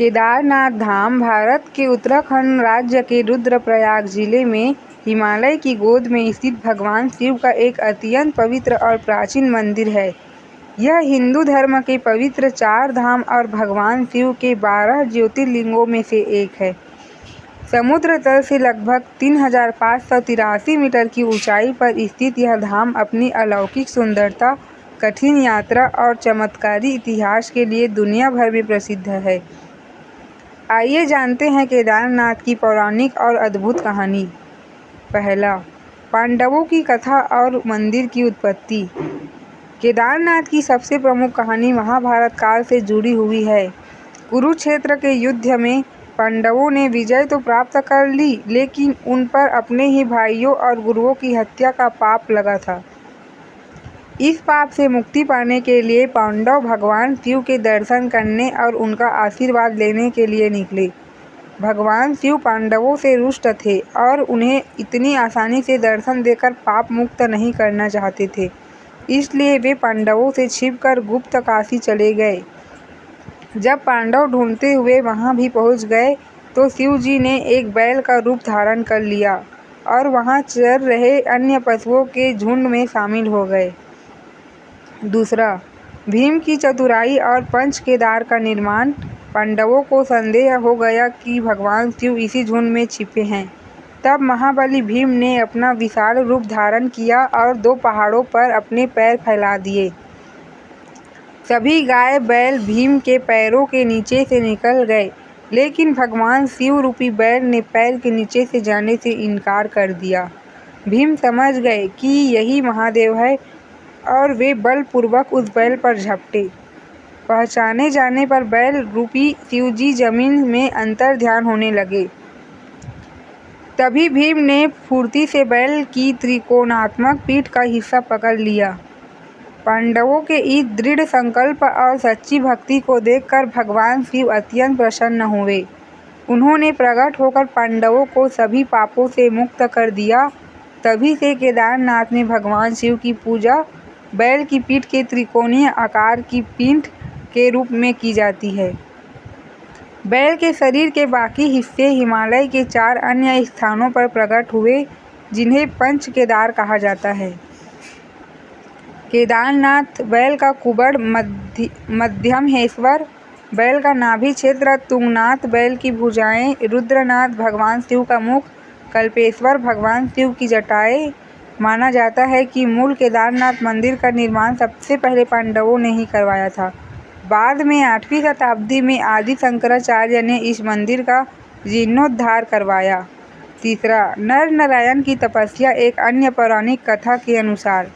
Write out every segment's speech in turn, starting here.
केदारनाथ धाम भारत के उत्तराखंड राज्य के रुद्रप्रयाग जिले में हिमालय की गोद में स्थित भगवान शिव का एक अत्यंत पवित्र और प्राचीन मंदिर है। यह हिंदू धर्म के पवित्र 4 धाम और भगवान शिव के 12 ज्योतिर्लिंगों में से एक है। समुद्र तल से लगभग 3583 मीटर की ऊंचाई पर स्थित यह धाम अपनी अलौकिक सुंदरता, कठिन यात्रा और चमत्कारी इतिहास के लिए दुनिया भर में प्रसिद्ध है। आइए जानते हैं केदारनाथ की पौराणिक और अद्भुत कहानी। पहला, पांडवों की कथा और मंदिर की उत्पत्ति। केदारनाथ की सबसे प्रमुख कहानी महाभारत काल से जुड़ी हुई है। कुरुक्षेत्र के युद्ध में पांडवों ने विजय तो प्राप्त कर ली, लेकिन उन पर अपने ही भाइयों और गुरुओं की हत्या का पाप लगा था। इस पाप से मुक्ति पाने के लिए पांडव भगवान शिव के दर्शन करने और उनका आशीर्वाद लेने के लिए निकले। भगवान शिव पांडवों से रुष्ट थे और उन्हें इतनी आसानी से दर्शन देकर पाप मुक्त नहीं करना चाहते थे। इसलिए वे पांडवों से छिपकर गुप्त काशी चले गए। जब पांडव ढूंढते हुए वहां भी पहुंच गए तो शिव जी ने एक बैल का रूप धारण कर लिया और वहां चर रहे अन्य पशुओं के झुंड में शामिल हो गए। दूसरा, भीम की चतुराई और पंच केदार का निर्माण। पांडवों को संदेह हो गया कि भगवान शिव इसी झुंड में छिपे हैं। तब महाबली भीम ने अपना विशाल रूप धारण किया और 2 पहाड़ों पर अपने पैर फैला दिए। सभी गाय बैल भीम के पैरों के नीचे से निकल गए, लेकिन भगवान शिव रूपी बैल ने पैर के नीचे से जाने से इनकार कर दिया। भीम समझ गए कि यही महादेव है और वे बलपूर्वक उस बैल पर झपटे। पहचाने जाने पर बैल रूपी शिवजी जमीन में अंतर्ध्यान होने लगे। तभी भीम ने फुर्ती से बैल की त्रिकोणात्मक पीठ का हिस्सा पकड़ लिया। पांडवों के इस दृढ़ संकल्प और सच्ची भक्ति को देखकर भगवान शिव अत्यंत प्रसन्न हुए। उन्होंने प्रकट होकर पांडवों को सभी पापों से मुक्त कर दिया। तभी से केदारनाथ में भगवान शिव की पूजा बैल की पीठ के त्रिकोणीय आकार की पीठ के रूप में की जाती है। बैल के शरीर के बाकी हिस्से हिमालय के 4 अन्य स्थानों पर प्रकट हुए, जिन्हें पंच केदार कहा जाता है। केदारनाथ बैल का कुबड़ मध्यमहेश्वर, बैल का नाभि क्षेत्र तुंगनाथ, बैल की भुजाएं रुद्रनाथ, भगवान शिव का मुख कल्पेश्वर, भगवान शिव की जटाएं। माना जाता है कि मूल केदारनाथ मंदिर का निर्माण सबसे पहले पांडवों ने ही करवाया था। बाद में 8वीं शताब्दी में आदि शंकराचार्य ने इस मंदिर का जीर्णोद्धार करवाया। तीसरा, नर नारायण की तपस्या। एक अन्य पौराणिक कथा के अनुसार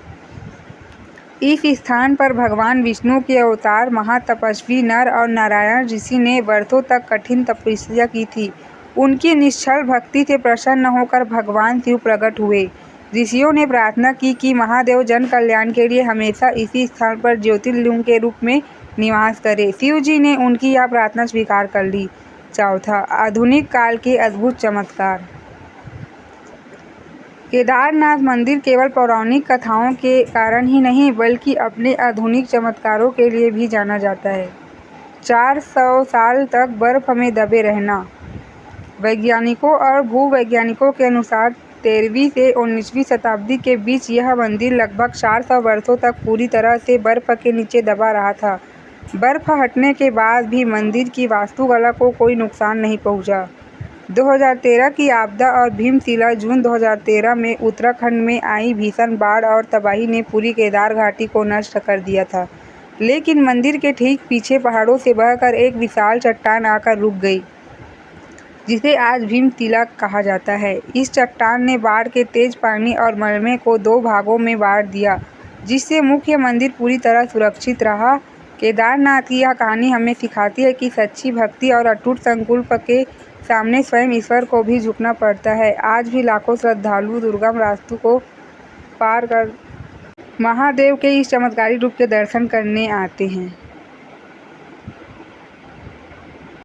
इस स्थान पर भगवान विष्णु के अवतार महातपस्वी नर और नारायण ऋषि ने वर्षों तक कठिन तपस्या की थी। उनकी निश्चल भक्ति से प्रसन्न होकर भगवान शिव प्रकट हुए। ऋषियों ने प्रार्थना की कि महादेव जन कल्याण के लिए हमेशा इसी स्थान पर ज्योतिर्लिंग के रूप में निवास करें। शिव जी ने उनकी यह प्रार्थना स्वीकार कर ली। चौथा, आधुनिक काल के अद्भुत चमत्कार। केदारनाथ मंदिर केवल पौराणिक कथाओं के कारण ही नहीं, बल्कि अपने आधुनिक चमत्कारों के लिए भी जाना जाता है। 400 साल तक बर्फ में दबे रहना। वैज्ञानिकों और भूवैज्ञानिकों के अनुसार 13वीं से 19वीं शताब्दी के बीच यह मंदिर लगभग 400 वर्षों तक पूरी तरह से बर्फ के नीचे दबा रहा था। बर्फ हटने के बाद भी मंदिर की वास्तुकला को कोई नुकसान नहीं पहुंचा। 2013 की आपदा और भीमशिला जून 2013 में उत्तराखंड में आई भीषण बाढ़ और तबाही ने पूरी केदार घाटी को नष्ट कर दिया था, लेकिन मंदिर के ठीक पीछे पहाड़ों से बहकर एक विशाल चट्टान आकर रुक गई, जिसे आज भीमशिला कहा जाता है। इस चट्टान ने बाढ़ के तेज पानी और मलबे को 2 भागों में बांट दिया, जिससे मुख्य मंदिर पूरी तरह सुरक्षित रहा। केदारनाथ की यह कहानी हमें सिखाती है कि सच्ची भक्ति और अटूट संकल्प के सामने स्वयं ईश्वर को भी झुकना पड़ता है। आज भी लाखों श्रद्धालु दुर्गम रास्तों को पार कर महादेव के इस चमत्कारी रूप के दर्शन करने आते हैं।